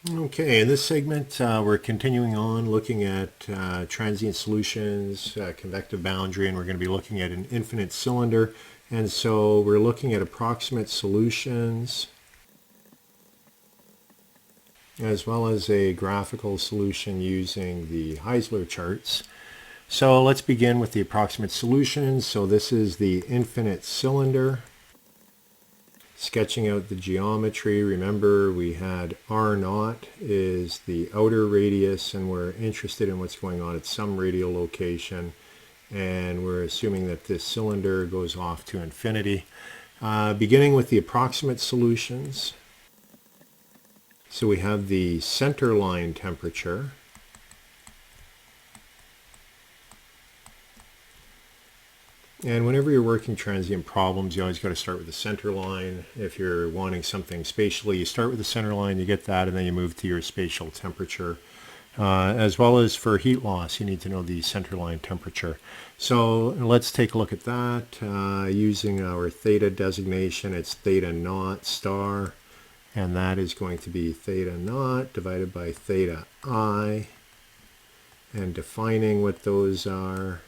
Okay, in this segment we're continuing on looking at transient solutions, convective boundary, and we're going to be looking at an infinite cylinder. And so we're looking at approximate solutions as well as a graphical solution using the Heisler charts. So let's begin with the approximate solutions. So this is the infinite cylinder. Sketching out the geometry, remember we had R0 is the outer radius, and we're interested in what's going on at some radial location, and we're assuming that this cylinder goes off to infinity. Beginning with the approximate solutions, so we have the center line temperature. And whenever you're working transient problems, you always got to start with the center line. If you're wanting something spatially, you start with the center line, you get that, and then you move to your spatial temperature. As well as for heat loss, you need to know the center line temperature. So let's take a look at that. Using our theta designation, it's theta naught star, and that is going to be theta naught divided by theta I. And defining what those are,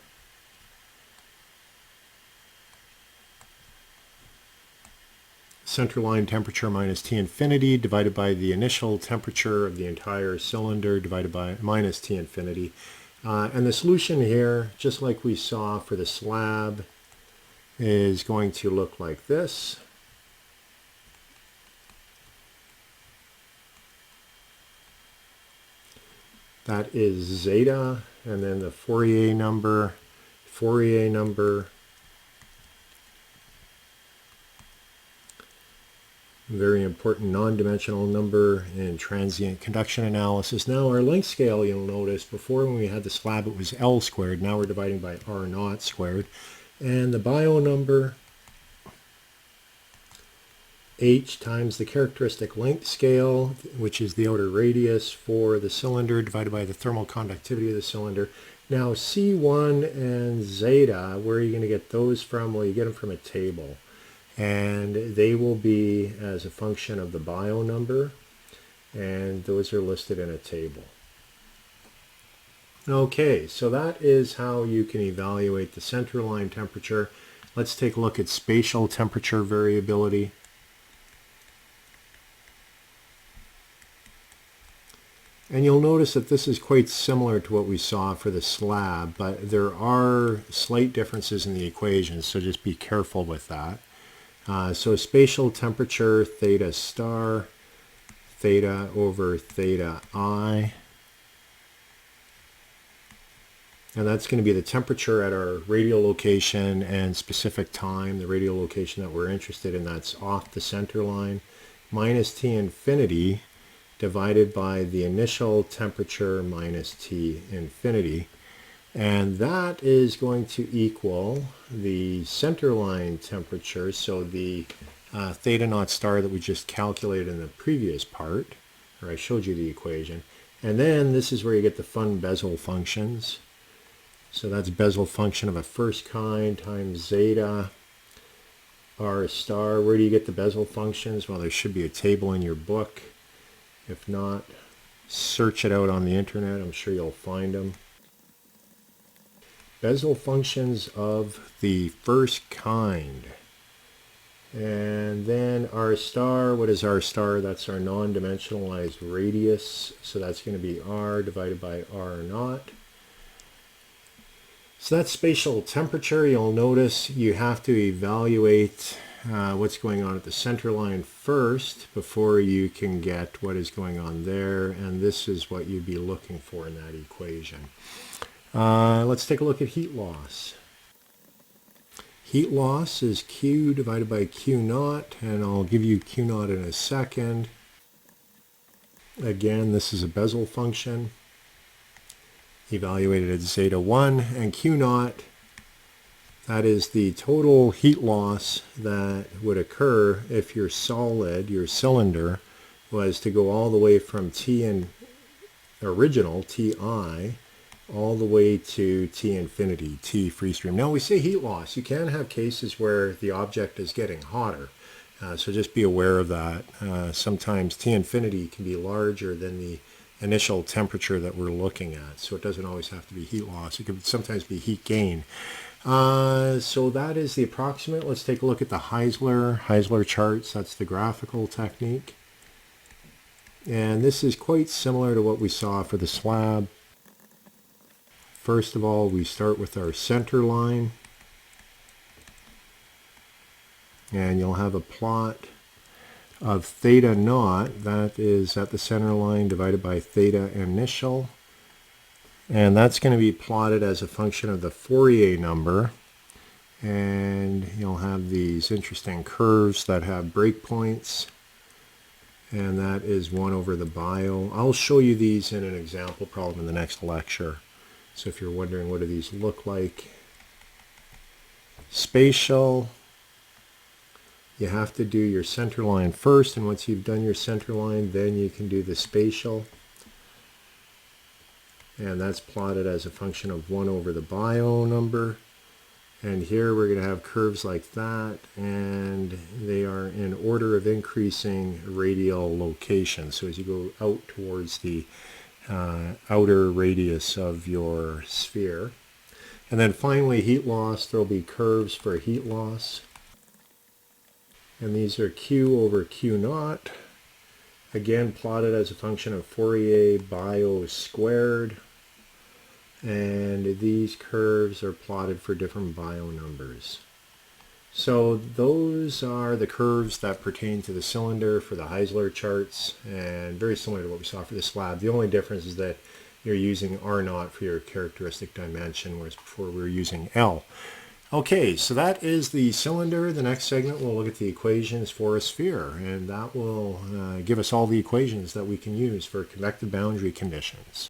center line temperature minus T infinity divided by the initial temperature of the entire cylinder divided by minus T infinity. And the solution here, just like we saw for the slab, is going to look like this. That is zeta, and then the Fourier number, very important non-dimensional number in transient conduction analysis. Now our length scale, you'll notice, before when we had the slab it was L squared, now we're dividing by R0 squared. And the bio number, H times the characteristic length scale, which is the outer radius for the cylinder, divided by the thermal conductivity of the cylinder. Now C1 and zeta, where are you going to get those from? Well, you get them from a table. And they will be as a function of the bio number, and those are listed in a table. Okay, so that is how you can evaluate the center line temperature. Let's take a look at spatial temperature variability. And you'll notice that this is quite similar to what we saw for the slab, but there are slight differences in the equations, so just be careful with that. So spatial temperature, theta star, theta over theta I. And that's going to be the temperature at our radial location and specific time. The radial location that we're interested in, that's off the center line, minus T infinity divided by the initial temperature minus T infinity. And that is going to equal the center line temperature, so the theta naught star that we just calculated in the previous part, or I showed you the equation. And then this is where you get the fun Bezel functions. So that's Bezel function of a first kind times zeta R star. Where do you get the Bezel functions? Well, there should be a table in your book. If not, search it out on the internet. I'm sure you'll find them. Bezel functions of the first kind. And then R star, what is R star? That's our non-dimensionalized radius. So that's going to be R divided by R0. So that's spatial temperature. You'll notice you have to evaluate what's going on at the center line first before you can get what is going on there. And this is what you'd be looking for in that equation. Let's take a look at heat loss. Heat loss is Q divided by Q naught, and I'll give you Q naught in a second. Again, this is a Bezel function evaluated at zeta 1, and Q naught, that is the total heat loss that would occur if your solid, your cylinder, was to go all the way from T in original, Ti, all the way to T infinity, T free stream. Now we say heat loss. You can have cases where the object is getting hotter, So just be aware of that. Sometimes T infinity can be larger than the initial temperature that we're looking at. So it doesn't always have to be heat loss. It could sometimes be heat gain. So that is the approximate. Let's take a look at the Heisler charts. That's the graphical technique. And this is quite similar to what we saw for the slab. First of all, we start with our center line. And you'll have a plot of theta naught, that is at the center line, divided by theta initial. And that's going to be plotted as a function of the Fourier number. And you'll have these interesting curves that have breakpoints. And that is 1 over the bio. I'll show you these in an example problem in the next lecture. So if you're wondering what do these look like. Spatial. You have to do your center line first, and once you've done your center line, then you can do the spatial. And that's plotted as a function of 1 over the bio number. And here we're going to have curves like that, and they are in order of increasing radial location. So as you go out towards the outer radius of your sphere. And then finally, heat loss, there'll be curves for heat loss. And these are Q over Q naught. Again, plotted as a function of Fourier bio squared. And these curves are plotted for different bio numbers. So those are the curves that pertain to the cylinder for the Heisler charts, and very similar to what we saw for the slab. The only difference is that you're using R naught for your characteristic dimension, whereas before we were using L. Okay, so that is the cylinder. The next segment we'll look at the equations for a sphere, and that will give us all the equations that we can use for convective boundary conditions.